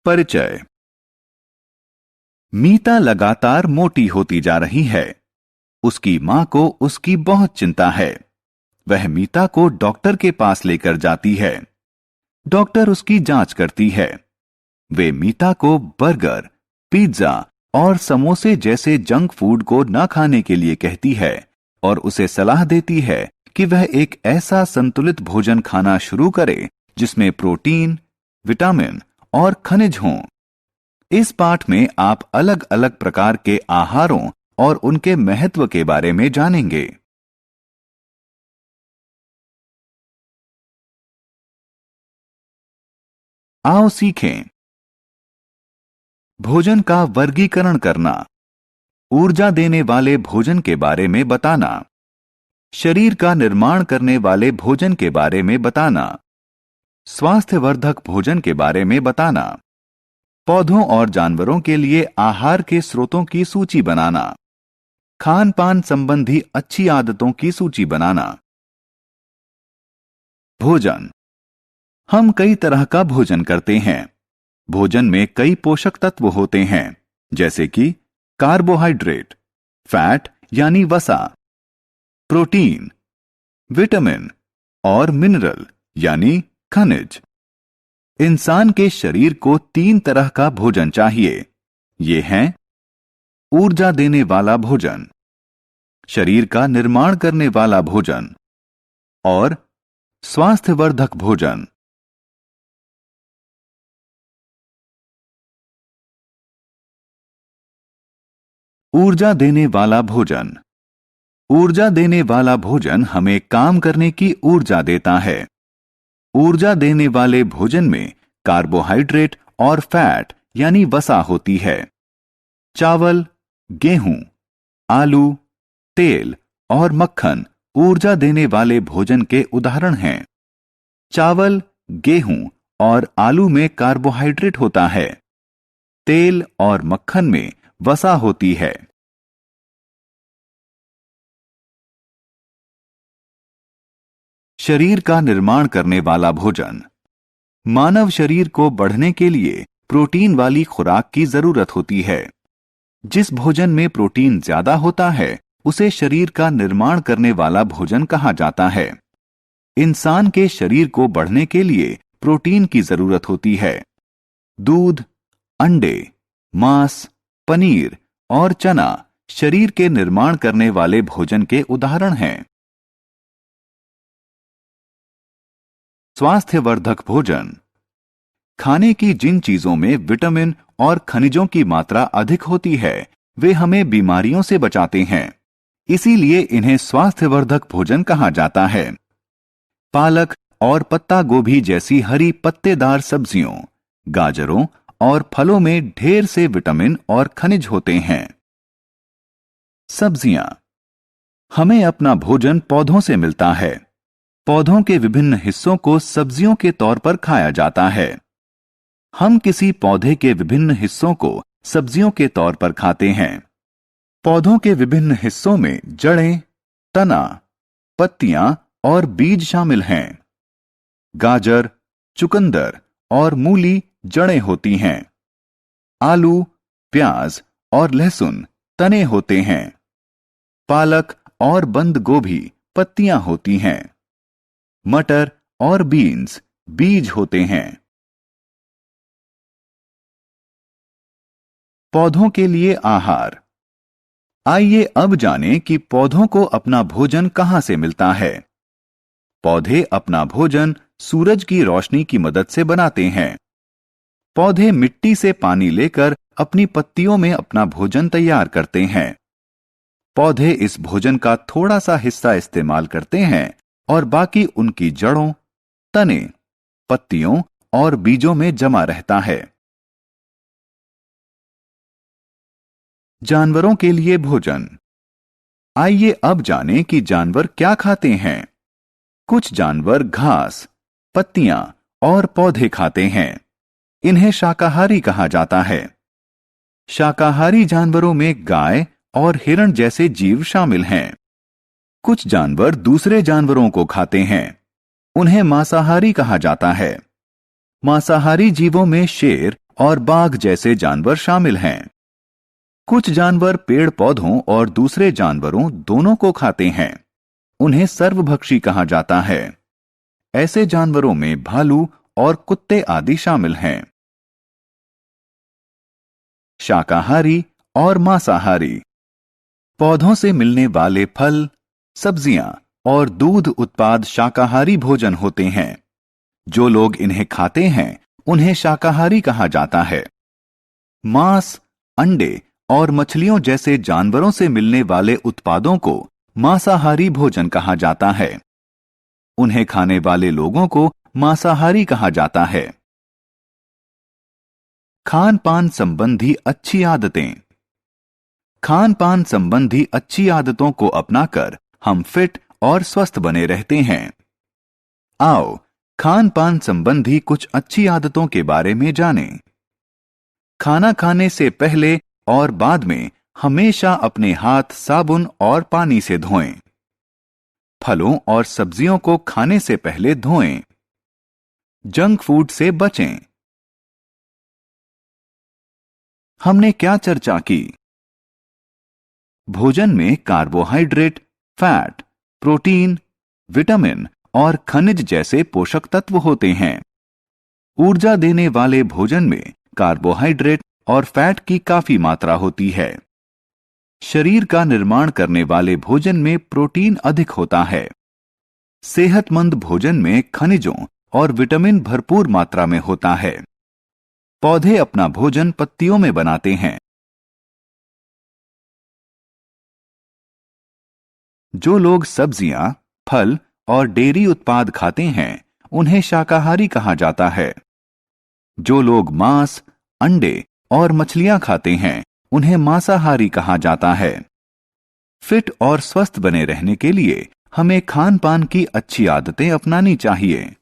परिचय। मीता लगातार मोटी होती जा रही है। उसकी मां को उसकी बहुत चिंता है। वह मीता को डॉक्टर के पास लेकर जाती है। डॉक्टर उसकी जांच करती है। वे मीता को बर्गर, पिज्जा और समोसे जैसे जंक फूड को न खाने के लिए कहती है और उसे सलाह देती है कि वह एक ऐसा संतुलित भोजन खाना शुरू करे जिसमें प्रोटीन, विटामिन और खनिज हों। इस पाठ में आप अलग अलग प्रकार के आहारों और उनके महत्व के बारे में जानेंगे। आओ सीखें। भोजन का वर्गीकरण करना, ऊर्जा देने वाले भोजन के बारे में बताना, शरीर का निर्माण करने वाले भोजन के बारे में बताना, स्वास्थ्यवर्धक भोजन के बारे में बताना, पौधों और जानवरों के लिए आहार के स्रोतों की सूची बनाना, खान पान संबंधी अच्छी आदतों की सूची बनाना। भोजन। हम कई तरह का भोजन करते हैं। भोजन में कई पोषक तत्व होते हैं, जैसे कि कार्बोहाइड्रेट, फैट यानी वसा, प्रोटीन, विटामिन और मिनरल यानी खनिज। इंसान के शरीर को 3 तरह का भोजन चाहिए। ये हैं ऊर्जा देने वाला भोजन, शरीर का निर्माण करने वाला भोजन और स्वास्थ्यवर्धक भोजन। ऊर्जा देने वाला भोजन। ऊर्जा देने वाला भोजन हमें काम करने की ऊर्जा देता है। ऊर्जा देने वाले भोजन में कार्बोहाइड्रेट और फैट यानी वसा होती है। चावल, गेहूं, आलू, तेल और मक्खन ऊर्जा देने वाले भोजन के उदाहरण हैं। चावल, गेहूं और आलू में कार्बोहाइड्रेट होता है। तेल और मक्खन में वसा होती है। शरीर का निर्माण करने वाला भोजन। मानव शरीर को बढ़ने के लिए प्रोटीन वाली खुराक की जरूरत होती है। जिस भोजन में प्रोटीन ज्यादा होता है उसे शरीर का निर्माण करने वाला भोजन कहा जाता है। इंसान के शरीर को बढ़ने के लिए प्रोटीन की जरूरत होती है। दूध, अंडे, मांस, पनीर और चना शरीर के निर्माण करने वाले भोजन के उदाहरण हैं। स्वास्थ्यवर्धक भोजन। खाने की जिन चीजों में विटामिन और खनिजों की मात्रा अधिक होती है वे हमें बीमारियों से बचाते हैं। इसीलिए इन्हें स्वास्थ्यवर्धक भोजन कहा जाता है। पालक और पत्ता गोभी जैसी हरी पत्तेदार सब्जियों, गाजरों और फलों में ढेर से विटामिन और खनिज होते हैं। सब्जियां। हमें अपना भोजन पौधों से मिलता है। पौधों के विभिन्न हिस्सों को सब्जियों के तौर पर खाया जाता है। हम किसी पौधे के विभिन्न हिस्सों को सब्जियों के तौर पर खाते हैं। पौधों के विभिन्न हिस्सों में जड़ें, तना, पत्तियां और बीज शामिल हैं। गाजर, चुकंदर और मूली जड़ें होती हैं। आलू, प्याज और लहसुन तने होते हैं। पालक और बंद गोभी पत्तियां होती हैं। मटर और बीन्स बीज होते हैं। पौधों के लिए आहार। आइए अब जानें कि पौधों को अपना भोजन कहां से मिलता है। पौधे अपना भोजन सूरज की रोशनी की मदद से बनाते हैं। पौधे मिट्टी से पानी लेकर अपनी पत्तियों में अपना भोजन तैयार करते हैं। पौधे इस भोजन का थोड़ा सा हिस्सा इस्तेमाल करते हैं और बाकी उनकी जड़ों, तने, पत्तियों और बीजों में जमा रहता है। जानवरों के लिए भोजन। आइए अब जानें कि जानवर क्या खाते हैं। कुछ जानवर घास, पत्तियां और पौधे खाते हैं। इन्हें शाकाहारी कहा जाता है। शाकाहारी जानवरों में गाय और हिरण जैसे जीव शामिल हैं। कुछ जानवर दूसरे जानवरों को खाते हैं। उन्हें मांसाहारी कहा जाता है। मांसाहारी जीवों में शेर और बाघ जैसे जानवर शामिल हैं। कुछ जानवर पेड़ पौधों और दूसरे जानवरों दोनों को खाते हैं। उन्हें सर्वभक्षी कहा जाता है। ऐसे जानवरों में भालू और कुत्ते आदि शामिल हैं। शाकाहारी और मांसाहारी। पौधों से मिलने वाले फल, सब्जियां और दूध उत्पाद शाकाहारी भोजन होते हैं। जो लोग इन्हें खाते हैं उन्हें शाकाहारी कहा जाता है। मांस, अंडे और मछलियों जैसे जानवरों से मिलने वाले उत्पादों को मांसाहारी भोजन कहा जाता है। उन्हें खाने वाले लोगों को मांसाहारी कहा जाता है। खान पान संबंधी अच्छी आदतें। खान पान संबंधी अच्छी आदतों को अपनाकर हम फिट और स्वस्थ बने रहते हैं। आओ खान पान संबंधी कुछ अच्छी आदतों के बारे में जानें। खाना खाने से पहले और बाद में हमेशा अपने हाथ साबुन और पानी से धोएं। फलों और सब्जियों को खाने से पहले धोएं। जंक फूड से बचें। हमने क्या चर्चा की? भोजन में कार्बोहाइड्रेट, फैट, प्रोटीन, विटामिन और खनिज जैसे पोषक तत्व होते हैं। ऊर्जा देने वाले भोजन में कार्बोहाइड्रेट और फैट की काफी मात्रा होती है। शरीर का निर्माण करने वाले भोजन में प्रोटीन अधिक होता है। सेहतमंद भोजन में खनिजों और विटामिन भरपूर मात्रा में होता है। पौधे अपना भोजन पत्तियों में बनाते हैं। जो लोग सब्जियां, फल और डेयरी उत्पाद खाते हैं उन्हें शाकाहारी कहा जाता है। जो लोग मांस, अंडे और मछलियां खाते हैं उन्हें मांसाहारी कहा जाता है। फिट और स्वस्थ बने रहने के लिए हमें खान पान की अच्छी आदतें अपनानी चाहिए।